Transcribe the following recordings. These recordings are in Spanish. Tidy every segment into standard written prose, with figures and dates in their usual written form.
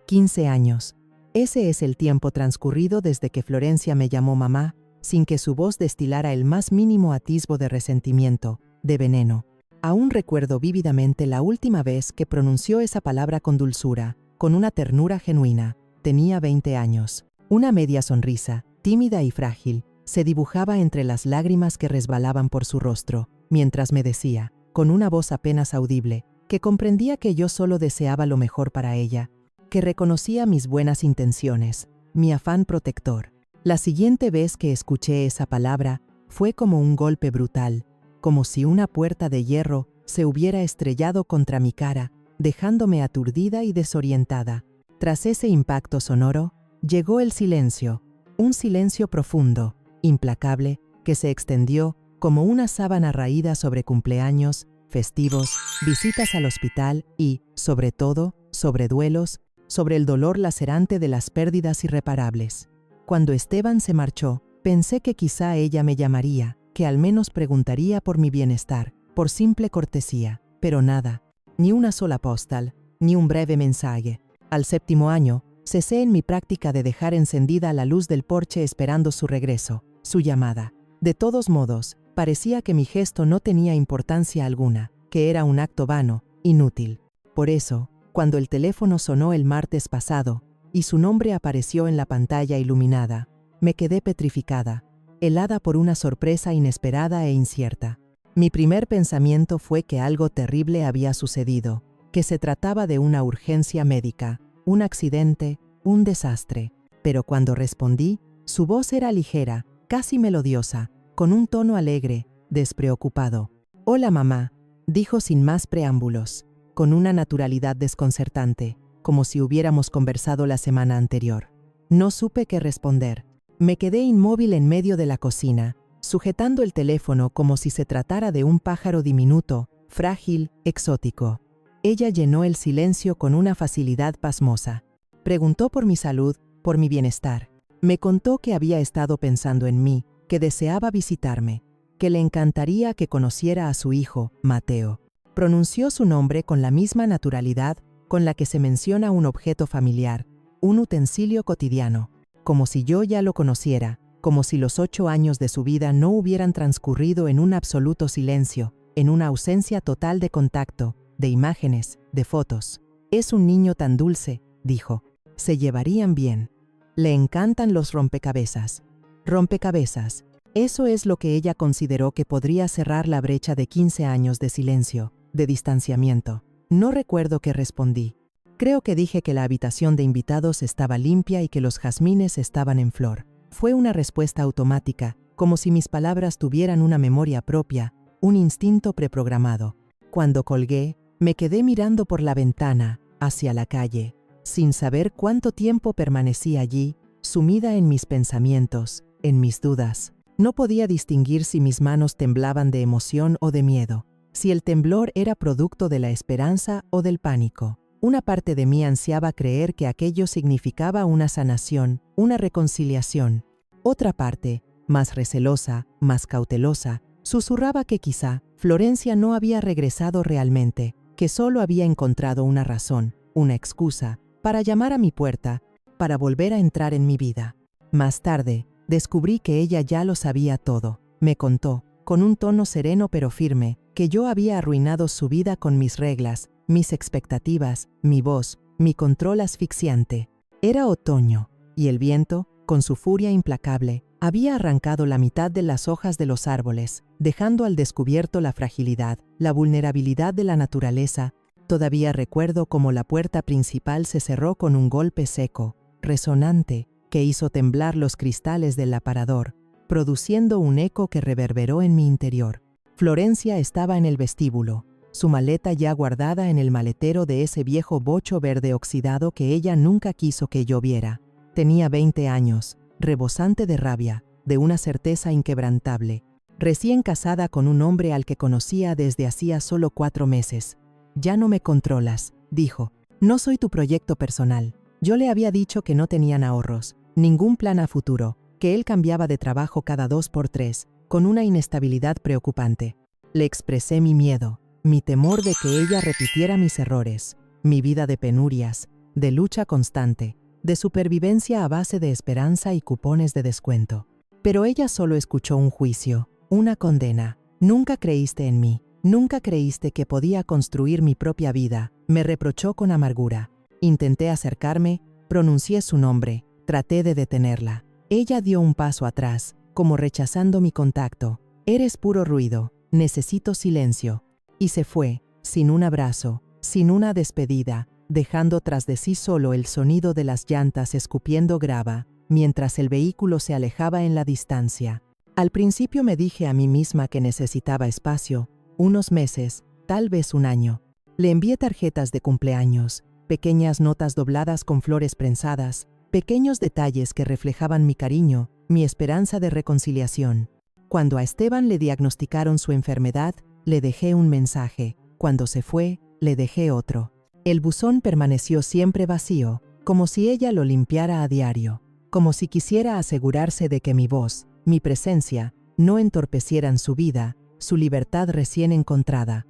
15 años. Ese es el tiempo transcurrido desde que Florencia me llamó mamá, sin que su voz destilara el más mínimo atisbo de resentimiento, de veneno. Aún recuerdo vívidamente la última vez que pronunció esa palabra con dulzura, con una ternura genuina. Tenía 20 años. Una media sonrisa, tímida y frágil, se dibujaba entre las lágrimas que resbalaban por su rostro, mientras me decía, con una voz apenas audible, que comprendía que yo solo deseaba lo mejor para ella, que reconocía mis buenas intenciones, mi afán protector. La siguiente vez que escuché esa palabra, fue como un golpe brutal, como si una puerta de hierro se hubiera estrellado contra mi cara, dejándome aturdida y desorientada. Tras ese impacto sonoro, llegó el silencio, un silencio profundo, implacable, que se extendió como una sábana raída sobre cumpleaños, festivos, visitas al hospital y, sobre todo, sobre duelos, sobre el dolor lacerante de las pérdidas irreparables. Cuando Esteban se marchó, pensé que quizá ella me llamaría, que al menos preguntaría por mi bienestar, por simple cortesía, pero nada, ni una sola postal, ni un breve mensaje. Al 7º año, cesé en mi práctica de dejar encendida la luz del porche esperando su regreso, su llamada. De todos modos, parecía que mi gesto no tenía importancia alguna, que era un acto vano, inútil. Por eso, cuando el teléfono sonó el martes pasado, y su nombre apareció en la pantalla iluminada, me quedé petrificada, helada por una sorpresa inesperada e incierta. Mi primer pensamiento fue que algo terrible había sucedido, que se trataba de una urgencia médica, un accidente, un desastre. Pero cuando respondí, su voz era ligera, casi melodiosa, con un tono alegre, despreocupado. «Hola, mamá», dijo sin más preámbulos, con una naturalidad desconcertante, como si hubiéramos conversado la semana anterior. No supe qué responder. Me quedé inmóvil en medio de la cocina, sujetando el teléfono como si se tratara de un pájaro diminuto, frágil, exótico. Ella llenó el silencio con una facilidad pasmosa. Preguntó por mi salud, por mi bienestar. Me contó que había estado pensando en mí, que deseaba visitarme, que le encantaría que conociera a su hijo, Mateo. Pronunció su nombre con la misma naturalidad con la que se menciona un objeto familiar, un utensilio cotidiano, como si yo ya lo conociera, como si los 8 años de su vida no hubieran transcurrido en un absoluto silencio, en una ausencia total de contacto, de imágenes, de fotos. «Es un niño tan dulce», dijo. «Se llevarían bien. Le encantan los rompecabezas». Rompecabezas. Eso es lo que ella consideró que podría cerrar la brecha de 15 años de silencio, de distanciamiento. No recuerdo qué respondí. Creo que dije que la habitación de invitados estaba limpia y que los jazmines estaban en flor. Fue una respuesta automática, como si mis palabras tuvieran una memoria propia, un instinto preprogramado. Cuando colgué, me quedé mirando por la ventana, hacia la calle, sin saber cuánto tiempo permanecí allí, sumida en mis pensamientos, en mis dudas. No podía distinguir si mis manos temblaban de emoción o de miedo, si el temblor era producto de la esperanza o del pánico. Una parte de mí ansiaba creer que aquello significaba una sanación, una reconciliación. Otra parte, más recelosa, más cautelosa, susurraba que quizá Florencia no había regresado realmente, que solo había encontrado una razón, una excusa, para llamar a mi puerta, para volver a entrar en mi vida. Más tarde, descubrí que ella ya lo sabía todo. Me contó, con un tono sereno pero firme, que yo había arruinado su vida con mis reglas, mis expectativas, mi voz, mi control asfixiante. Era otoño, y el viento, con su furia implacable, había arrancado la mitad de las hojas de los árboles, dejando al descubierto la fragilidad, la vulnerabilidad de la naturaleza. Todavía recuerdo cómo la puerta principal se cerró con un golpe seco, resonante, que hizo temblar los cristales del aparador, produciendo un eco que reverberó en mi interior. Florencia estaba en el vestíbulo, su maleta ya guardada en el maletero de ese viejo bocho verde oxidado que ella nunca quiso que yo viera. Tenía 20 años, rebosante de rabia, de una certeza inquebrantable, recién casada con un hombre al que conocía desde hacía solo 4 meses. «Ya no me controlas», dijo. «No soy tu proyecto personal». Yo le había dicho que no tenían ahorros, ningún plan a futuro, que él cambiaba de trabajo cada 2 por 3, con una inestabilidad preocupante. Le expresé mi miedo, mi temor de que ella repitiera mis errores, mi vida de penurias, de lucha constante, de supervivencia a base de esperanza y cupones de descuento. Pero ella solo escuchó un juicio, una condena. Nunca creíste en mí, nunca creíste que podía construir mi propia vida, me reprochó con amargura. Intenté acercarme, pronuncié su nombre, traté de detenerla. Ella dio un paso atrás, como rechazando mi contacto. Eres puro ruido, necesito silencio. Y se fue, sin un abrazo, sin una despedida, dejando tras de sí solo el sonido de las llantas escupiendo grava, mientras el vehículo se alejaba en la distancia. Al principio me dije a mí misma que necesitaba espacio, unos meses, tal vez un año. Le envié tarjetas de cumpleaños, pequeñas notas dobladas con flores prensadas, pequeños detalles que reflejaban mi cariño, mi esperanza de reconciliación. Cuando a Esteban le diagnosticaron su enfermedad, le dejé un mensaje. Cuando se fue, le dejé otro. El buzón permaneció siempre vacío, como si ella lo limpiara a diario, como si quisiera asegurarse de que mi voz, mi presencia, no entorpecieran su vida, su libertad recién encontrada.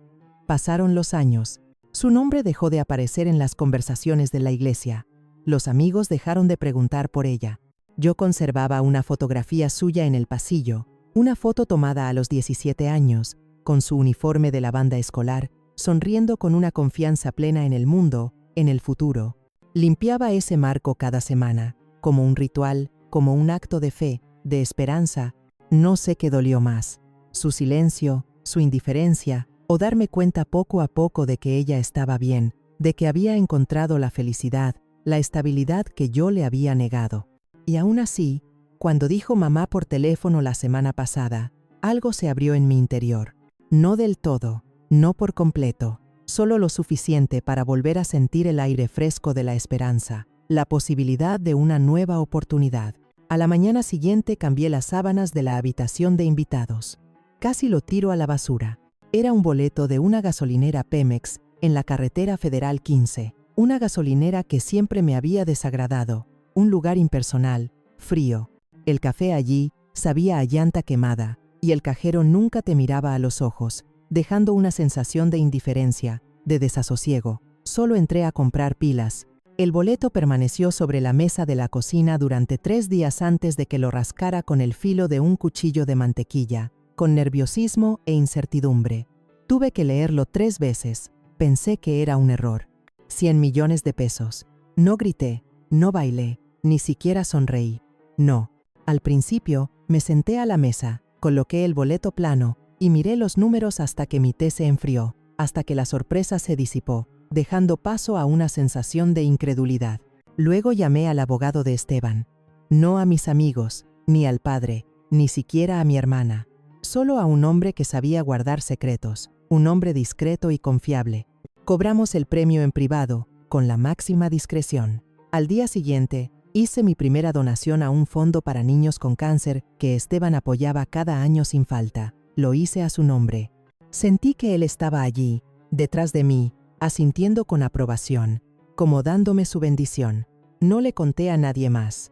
Pasaron los años. Su nombre dejó de aparecer en las conversaciones de la iglesia. Los amigos dejaron de preguntar por ella. Yo conservaba una fotografía suya en el pasillo, una foto tomada a los 17 años, con su uniforme de la banda escolar, sonriendo con una confianza plena en el mundo, en el futuro. Limpiaba ese marco cada semana, como un ritual, como un acto de fe, de esperanza. No sé qué dolió más, su silencio, su indiferencia, o darme cuenta poco a poco de que ella estaba bien, de que había encontrado la felicidad, la estabilidad que yo le había negado. Y aún así, cuando dijo mamá por teléfono la semana pasada, algo se abrió en mi interior. No del todo, no por completo, solo lo suficiente para volver a sentir el aire fresco de la esperanza, la posibilidad de una nueva oportunidad. A la mañana siguiente cambié las sábanas de la habitación de invitados. Casi lo tiro a la basura. Era un boleto de una gasolinera Pemex en la carretera Federal 15, una gasolinera que siempre me había desagradado, un lugar impersonal, frío. El café allí sabía a llanta quemada, y el cajero nunca te miraba a los ojos, dejando una sensación de indiferencia, de desasosiego. Solo entré a comprar pilas. El boleto permaneció sobre la mesa de la cocina durante 3 días antes de que lo rascara con el filo de un cuchillo de mantequilla, con nerviosismo e incertidumbre. Tuve que leerlo 3 veces. Pensé que era un error. 100 millones de pesos. No grité, no bailé, ni siquiera sonreí. No. Al principio, me senté a la mesa, coloqué el boleto plano y miré los números hasta que mi té se enfrió, hasta que la sorpresa se disipó, dejando paso a una sensación de incredulidad. Luego llamé al abogado de Esteban. No a mis amigos, ni al padre, ni siquiera a mi hermana. Solo a un hombre que sabía guardar secretos, un hombre discreto y confiable. Cobramos el premio en privado, con la máxima discreción. Al día siguiente, hice mi primera donación a un fondo para niños con cáncer que Esteban apoyaba cada año sin falta. Lo hice a su nombre. Sentí que él estaba allí, detrás de mí, asintiendo con aprobación, como dándome su bendición. No le conté a nadie más.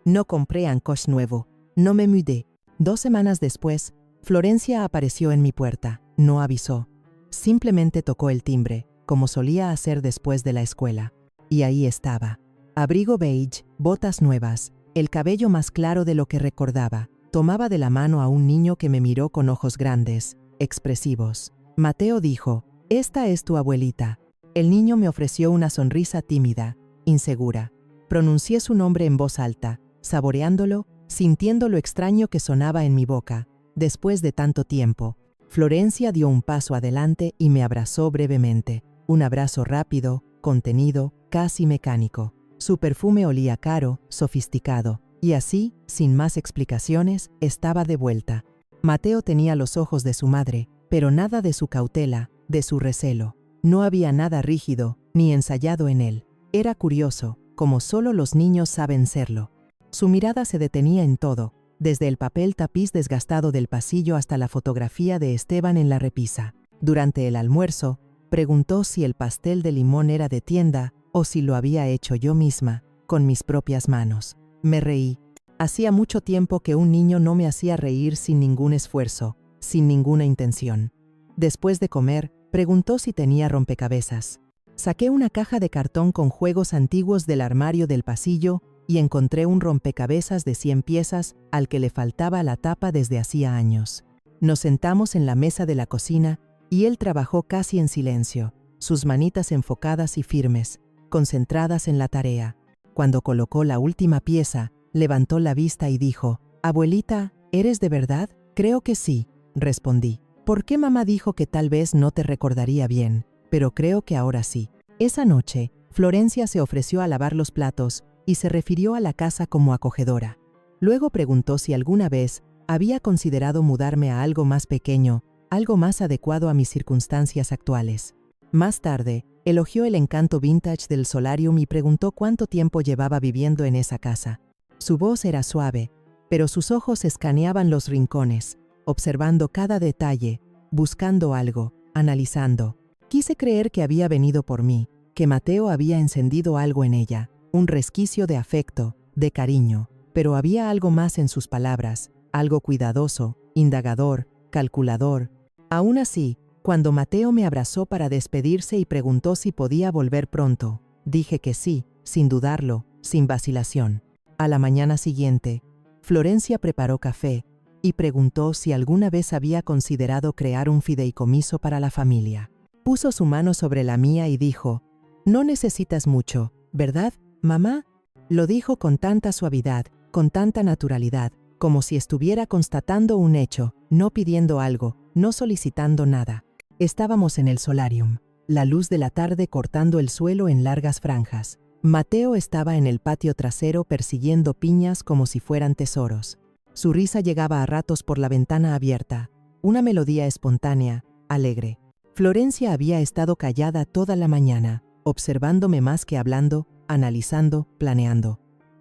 No compré un coche nuevo, no me mudé. 2 semanas después, Florencia apareció en mi puerta. No avisó. Simplemente tocó el timbre, como solía hacer después de la escuela. Y ahí estaba. Abrigo beige, botas nuevas, el cabello más claro de lo que recordaba. Tomaba de la mano a un niño que me miró con ojos grandes, expresivos. Mateo dijo, «Esta es tu abuelita». El niño me ofreció una sonrisa tímida, insegura. Pronuncié su nombre en voz alta, saboreándolo, sintiendo lo extraño que sonaba en mi boca. Después de tanto tiempo, Florencia dio un paso adelante y me abrazó brevemente. Un abrazo rápido, contenido, casi mecánico. Su perfume olía caro, sofisticado, y así, sin más explicaciones, estaba de vuelta. Mateo tenía los ojos de su madre, pero nada de su cautela, de su recelo. No había nada rígido, ni ensayado en él. Era curioso, como solo los niños saben serlo. Su mirada se detenía en todo, desde el papel tapiz desgastado del pasillo hasta la fotografía de Esteban en la repisa. Durante el almuerzo, preguntó si el pastel de limón era de tienda o si lo había hecho yo misma, con mis propias manos. Me reí. Hacía mucho tiempo que un niño no me hacía reír sin ningún esfuerzo, sin ninguna intención. Después de comer, preguntó si tenía rompecabezas. Saqué una caja de cartón con juegos antiguos del armario del pasillo y encontré un rompecabezas de 100 piezas al que le faltaba la tapa desde hacía años. Nos sentamos en la mesa de la cocina y él trabajó casi en silencio, sus manitas enfocadas y firmes, concentradas en la tarea. Cuando colocó la última pieza, levantó la vista y dijo: «Abuelita, ¿eres de verdad?» «Creo que sí», respondí. «¿Por qué mamá dijo que tal vez no te recordaría bien? Pero creo que ahora sí». Esa noche, Florencia se ofreció a lavar los platos y se refirió a la casa como acogedora. Luego preguntó si alguna vez había considerado mudarme a algo más pequeño, algo más adecuado a mis circunstancias actuales. Más tarde, elogió el encanto vintage del solarium y preguntó cuánto tiempo llevaba viviendo en esa casa. Su voz era suave, pero sus ojos escaneaban los rincones, observando cada detalle, buscando algo, analizando. Quise creer que había venido por mí, que Mateo había encendido algo en ella, un resquicio de afecto, de cariño, pero había algo más en sus palabras, algo cuidadoso, indagador, calculador. Aún así, cuando Mateo me abrazó para despedirse y preguntó si podía volver pronto, dije que sí, sin dudarlo, sin vacilación. A la mañana siguiente, Florencia preparó café y preguntó si alguna vez había considerado crear un fideicomiso para la familia. Puso su mano sobre la mía y dijo: «No necesitas mucho, ¿verdad, mamá?». Lo dijo con tanta suavidad, con tanta naturalidad, como si estuviera constatando un hecho, no pidiendo algo, no solicitando nada. Estábamos en el solarium, la luz de la tarde cortando el suelo en largas franjas. Mateo estaba en el patio trasero persiguiendo piñas como si fueran tesoros. Su risa llegaba a ratos por la ventana abierta, una melodía espontánea, alegre. Florencia había estado callada toda la mañana, observándome más que hablando, analizando, planeando.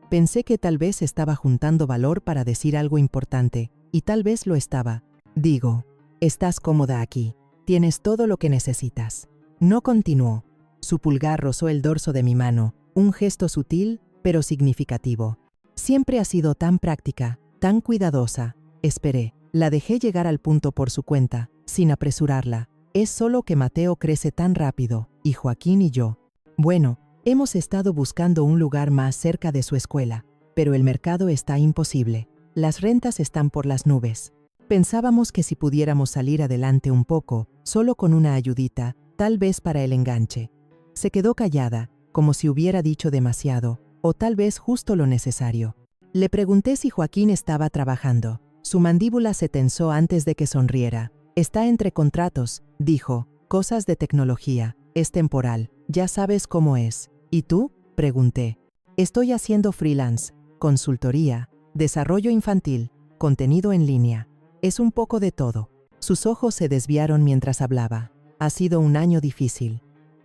Pensé que tal vez estaba juntando valor para decir algo importante, y tal vez lo estaba. Digo: «Estás cómoda aquí, tienes todo lo que necesitas». No continuó. Su pulgar rozó el dorso de mi mano, un gesto sutil, pero significativo. «Siempre has sido tan práctica, tan cuidadosa». Esperé, la dejé llegar al punto por su cuenta, sin apresurarla. Es solo que Mateo crece tan rápido, y Joaquín y yo. Bueno, hemos estado buscando un lugar más cerca de su escuela, pero el mercado está imposible. Las rentas están por las nubes. Pensábamos que si pudiéramos salir adelante un poco, solo con una ayudita, tal vez para el enganche. Se quedó callada, como si hubiera dicho demasiado, o tal vez justo lo necesario. Le pregunté si Joaquín estaba trabajando. Su mandíbula se tensó antes de que sonriera. «Está entre contratos», dijo, «cosas de tecnología, es temporal, ya sabes cómo es». «¿Y tú?», pregunté. «Estoy haciendo freelance, consultoría, desarrollo infantil, contenido en línea. Es un poco de todo». Sus ojos se desviaron mientras hablaba. «Ha sido un año difícil».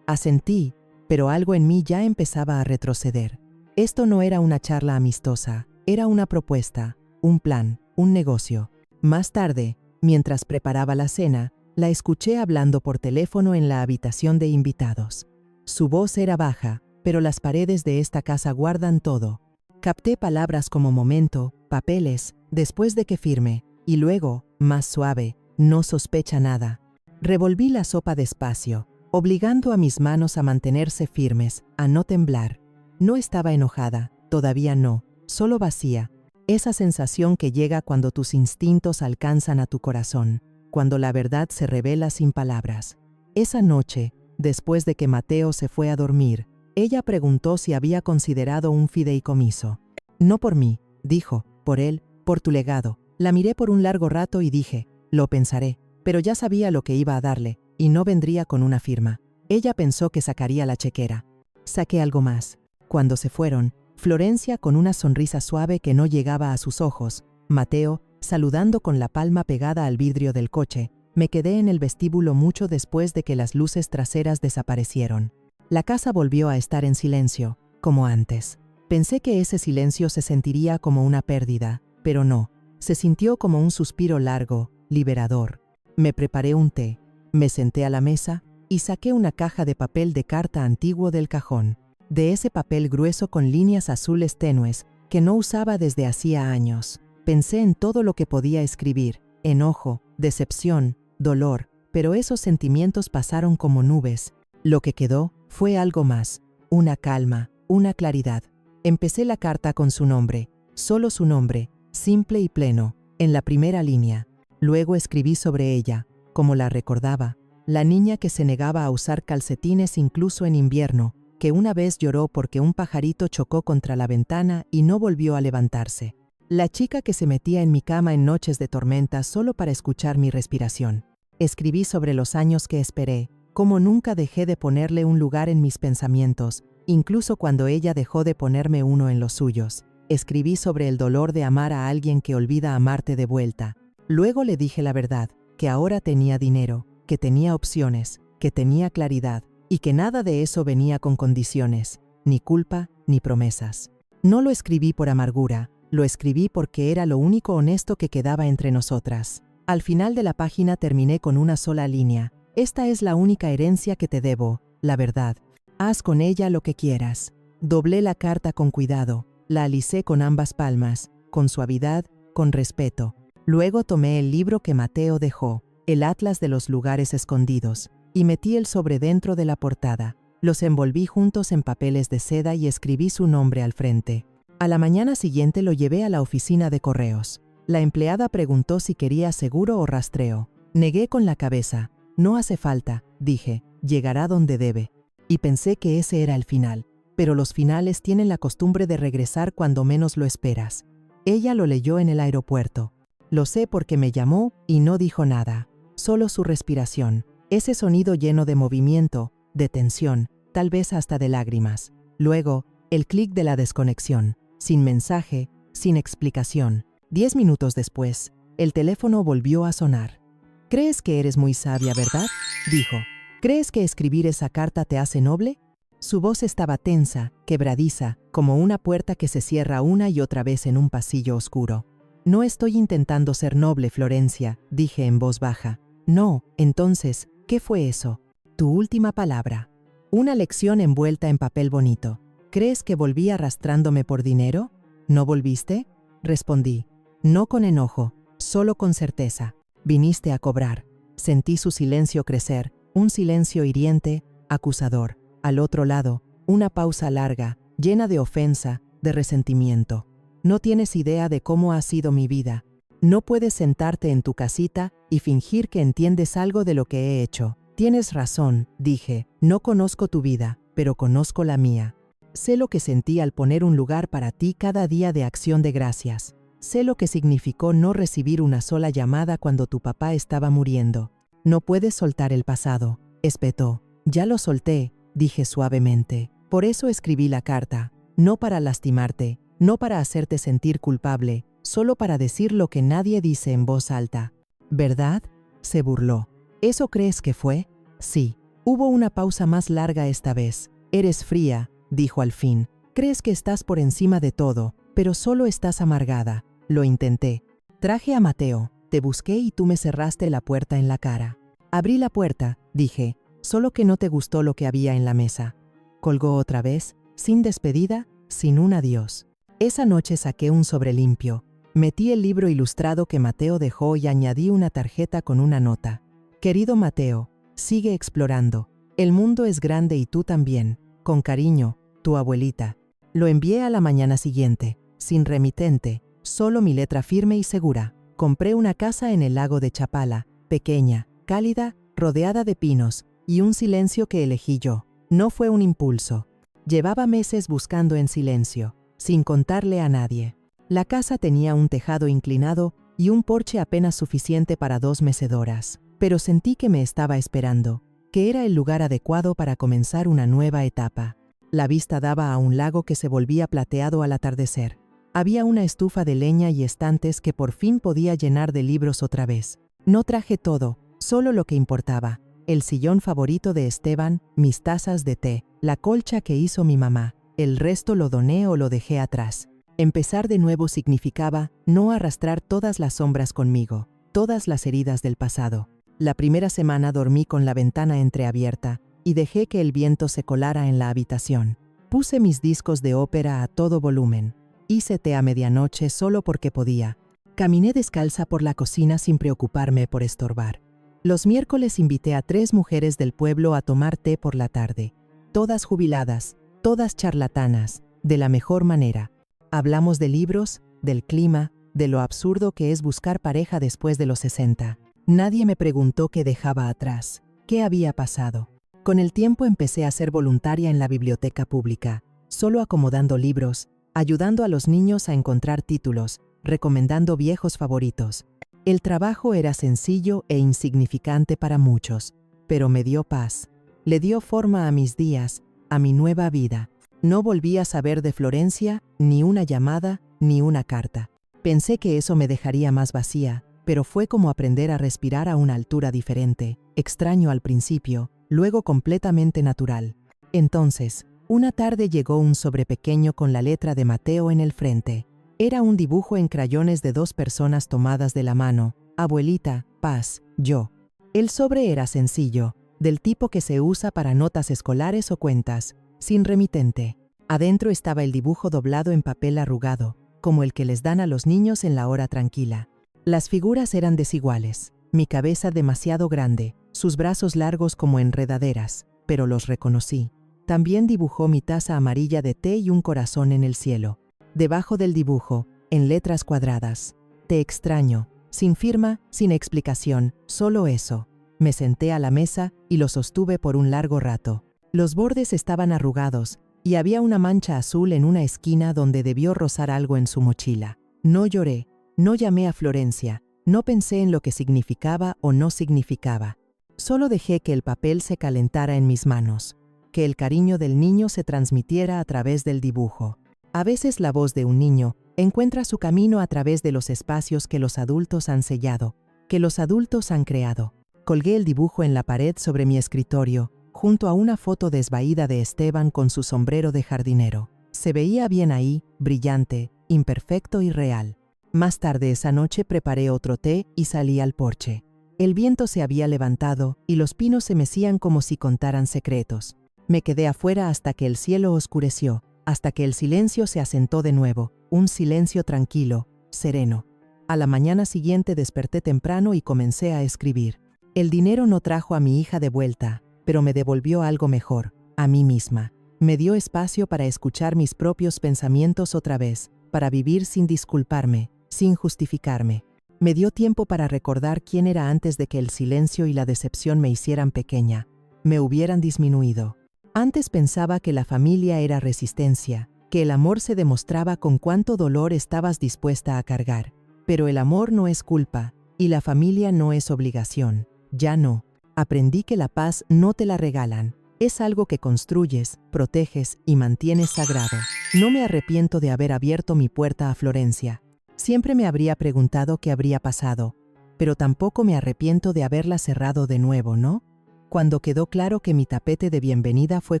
Asentí, pero algo en mí ya empezaba a retroceder. Esto no era una charla amistosa, era una propuesta, un plan, un negocio. Más tarde, mientras preparaba la cena, la escuché hablando por teléfono en la habitación de invitados. Su voz era baja, pero las paredes de esta casa guardan todo. Capté palabras como momento, papeles, después de que firme, y luego, más suave, no sospecha nada. Revolví la sopa despacio, obligando a mis manos a mantenerse firmes, a no temblar. No estaba enojada, todavía no, solo vacía. Esa sensación que llega cuando tus instintos alcanzan a tu corazón, cuando la verdad se revela sin palabras. Esa noche, después de que Mateo se fue a dormir, ella preguntó si había considerado un fideicomiso. «No por mí», dijo, «por él, por tu legado». La miré por un largo rato y dije: «Lo pensaré», pero ya sabía lo que iba a darle, y no vendría con una firma. Ella pensó que sacaría la chequera. Saqué algo más. Cuando se fueron, Florencia con una sonrisa suave que no llegaba a sus ojos, Mateo, saludando con la palma pegada al vidrio del coche, me quedé en el vestíbulo mucho después de que las luces traseras desaparecieron. La casa volvió a estar en silencio, como antes. Pensé que ese silencio se sentiría como una pérdida, pero no. Se sintió como un suspiro largo, liberador. Me preparé un té, me senté a la mesa y saqué una caja de papel de carta antiguo del cajón. De ese papel grueso con líneas azules tenues que no usaba desde hacía años. Pensé en todo lo que podía escribir: enojo, decepción, dolor, pero esos sentimientos pasaron como nubes. Lo que quedó Fue algo más, una calma, una claridad. Empecé la carta con su nombre, solo su nombre, simple y pleno, en la primera línea. Luego escribí sobre ella, como la recordaba, la niña que se negaba a usar calcetines incluso en invierno, que una vez lloró porque un pajarito chocó contra la ventana y no volvió a levantarse. La chica que se metía en mi cama en noches de tormenta solo para escuchar mi respiración. Escribí sobre los años que esperé, cómo nunca dejé de ponerle un lugar en mis pensamientos, incluso cuando ella dejó de ponerme uno en los suyos. Escribí sobre el dolor de amar a alguien que olvida amarte de vuelta. Luego le dije la verdad, que ahora tenía dinero, que tenía opciones, que tenía claridad, y que nada de eso venía con condiciones, ni culpa, ni promesas. No lo escribí por amargura, lo escribí porque era lo único honesto que quedaba entre nosotras. Al final de la página terminé con una sola línea. Esta es la única herencia que te debo, la verdad. Haz con ella lo que quieras. Doblé la carta con cuidado, la alicé con ambas palmas, con suavidad, con respeto. Luego tomé el libro que Mateo dejó, el Atlas de los lugares escondidos, y metí el sobre dentro de la portada. Los envolví juntos en papeles de seda y escribí su nombre al frente. A la mañana siguiente lo llevé a la oficina de correos. La empleada preguntó si quería seguro o rastreo. Negué con la cabeza. No hace falta, dije, llegará donde debe. Y pensé que ese era el final. Pero los finales tienen la costumbre de regresar cuando menos lo esperas. Ella lo leyó en el aeropuerto. Lo sé porque me llamó y no dijo nada. Solo su respiración. Ese sonido lleno de movimiento, de tensión, tal vez hasta de lágrimas. Luego, el clic de la desconexión. Sin mensaje, sin explicación. 10 minutos después, el teléfono volvió a sonar. «¿Crees que eres muy sabia, verdad?», dijo. «¿Crees que escribir esa carta te hace noble?». Su voz estaba tensa, quebradiza, como una puerta que se cierra una y otra vez en un pasillo oscuro. «No estoy intentando ser noble, Florencia», dije en voz baja. «No, entonces, ¿qué fue eso? Tu última palabra. Una lección envuelta en papel bonito. ¿Crees que volví arrastrándome por dinero? ¿No volviste?», respondí. No con enojo, solo con certeza. Viniste a cobrar. Sentí su silencio crecer, un silencio hiriente, acusador. Al otro lado, una pausa larga, llena de ofensa, de resentimiento. No tienes idea de cómo ha sido mi vida. No puedes sentarte en tu casita y fingir que entiendes algo de lo que he hecho. Tienes razón, dije. No conozco tu vida, pero conozco la mía. Sé lo que sentí al poner un lugar para ti cada día de acción de gracias. Sé lo que significó no recibir una sola llamada cuando tu papá estaba muriendo. No puedes soltar el pasado, espetó. Ya lo solté, dije suavemente. Por eso escribí la carta. No para lastimarte, no para hacerte sentir culpable, solo para decir lo que nadie dice en voz alta. ¿Verdad?, se burló. ¿Eso crees que fue? Sí. Hubo una pausa más larga esta vez. Eres fría, dijo al fin. Crees que estás por encima de todo, pero solo estás amargada. Lo intenté. Traje a Mateo, te busqué y tú me cerraste la puerta en la cara. Abrí la puerta, dije, solo que no te gustó lo que había en la mesa. Colgó otra vez, sin despedida, sin un adiós. Esa noche saqué un sobre limpio. Metí el libro ilustrado que Mateo dejó y añadí una tarjeta con una nota. Querido Mateo, sigue explorando. El mundo es grande y tú también. Con cariño, tu abuelita. Lo envié a la mañana siguiente, sin remitente, solo mi letra firme y segura. Compré una casa en el lago de Chapala, pequeña, cálida, rodeada de pinos, y un silencio que elegí yo. No fue un impulso. Llevaba meses buscando en silencio, sin contarle a nadie. La casa tenía un tejado inclinado y un porche apenas suficiente para 2 mecedoras, pero sentí que me estaba esperando, que era el lugar adecuado para comenzar una nueva etapa. La vista daba a un lago que se volvía plateado al atardecer. Había una estufa de leña y estantes que por fin podía llenar de libros otra vez. No traje todo, solo lo que importaba. El sillón favorito de Esteban, mis tazas de té, la colcha que hizo mi mamá. El resto lo doné o lo dejé atrás. Empezar de nuevo significaba no arrastrar todas las sombras conmigo, todas las heridas del pasado. La primera semana dormí con la ventana entreabierta y dejé que el viento se colara en la habitación. Puse mis discos de ópera a todo volumen. Hice té a medianoche solo porque podía. Caminé descalza por la cocina sin preocuparme por estorbar. Los miércoles invité a 3 mujeres del pueblo a tomar té por la tarde. todas jubiladas, todas charlatanas, de la mejor manera. Hablamos de libros, del clima, de lo absurdo que es buscar pareja después de los 60. Nadie me preguntó qué dejaba atrás, qué había pasado. Con el tiempo empecé a ser voluntaria en la biblioteca pública, solo acomodando libros, ayudando a los niños a encontrar títulos, recomendando viejos favoritos. El trabajo era sencillo e insignificante para muchos, pero me dio paz. Le dio forma a mis días, a mi nueva vida. No volví a saber de Florencia, ni una llamada, ni una carta. Pensé que eso me dejaría más vacía, pero fue como aprender a respirar a una altura diferente, extraño al principio, luego completamente natural. Entonces, una tarde llegó un sobre pequeño con la letra de Mateo en el frente. Era un dibujo en crayones de 2 personas tomadas de la mano, abuelita, paz, yo. El sobre era sencillo, del tipo que se usa para notas escolares o cuentas, sin remitente. Adentro estaba el dibujo doblado en papel arrugado, como el que les dan a los niños en la hora tranquila. Las figuras eran desiguales, mi cabeza demasiado grande, sus brazos largos como enredaderas, pero los reconocí. También dibujó mi taza amarilla de té y un corazón en el cielo. Debajo del dibujo, en letras cuadradas: te extraño, sin firma, sin explicación, solo eso. Me senté a la mesa y lo sostuve por un largo rato. Los bordes estaban arrugados y había una mancha azul en una esquina donde debió rozar algo en su mochila. No lloré, no llamé a Florencia, no pensé en lo que significaba o no significaba. Solo dejé que el papel se calentara en mis manos, que el cariño del niño se transmitiera a través del dibujo. A veces la voz de un niño encuentra su camino a través de los espacios que los adultos han sellado, que los adultos han creado. Colgué el dibujo en la pared sobre mi escritorio, junto a una foto desvaída de Esteban con su sombrero de jardinero. Se veía bien ahí, brillante, imperfecto y real. Más tarde esa noche preparé otro té y salí al porche. El viento se había levantado y los pinos se mecían como si contaran secretos. Me quedé afuera hasta que el cielo oscureció, hasta que el silencio se asentó de nuevo, un silencio tranquilo, sereno. A la mañana siguiente desperté temprano y comencé a escribir. El dinero no trajo a mi hija de vuelta, pero me devolvió algo mejor, a mí misma. Me dio espacio para escuchar mis propios pensamientos otra vez, para vivir sin disculparme, sin justificarme. Me dio tiempo para recordar quién era antes de que el silencio y la decepción me hicieran pequeña, me hubieran disminuido. Antes pensaba que la familia era resistencia, que el amor se demostraba con cuánto dolor estabas dispuesta a cargar. Pero el amor no es culpa, y la familia no es obligación. Ya no. Aprendí que la paz no te la regalan. Es algo que construyes, proteges y mantienes sagrado. No me arrepiento de haber abierto mi puerta a Florencia. Siempre me habría preguntado qué habría pasado, pero tampoco me arrepiento de haberla cerrado de nuevo, ¿no? Cuando quedó claro que mi tapete de bienvenida fue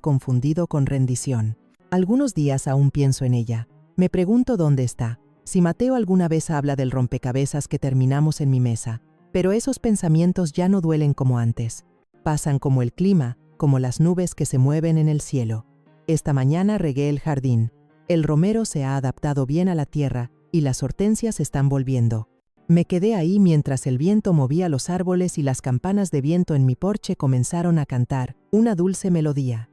confundido con rendición. Algunos días aún pienso en ella. Me pregunto dónde está, si Mateo alguna vez habla del rompecabezas que terminamos en mi mesa. Pero esos pensamientos ya no duelen como antes. Pasan como el clima, como las nubes que se mueven en el cielo. Esta mañana regué el jardín. El romero se ha adaptado bien a la tierra y las hortensias están volviendo. Me quedé ahí mientras el viento movía los árboles y las campanas de viento en mi porche comenzaron a cantar una dulce melodía.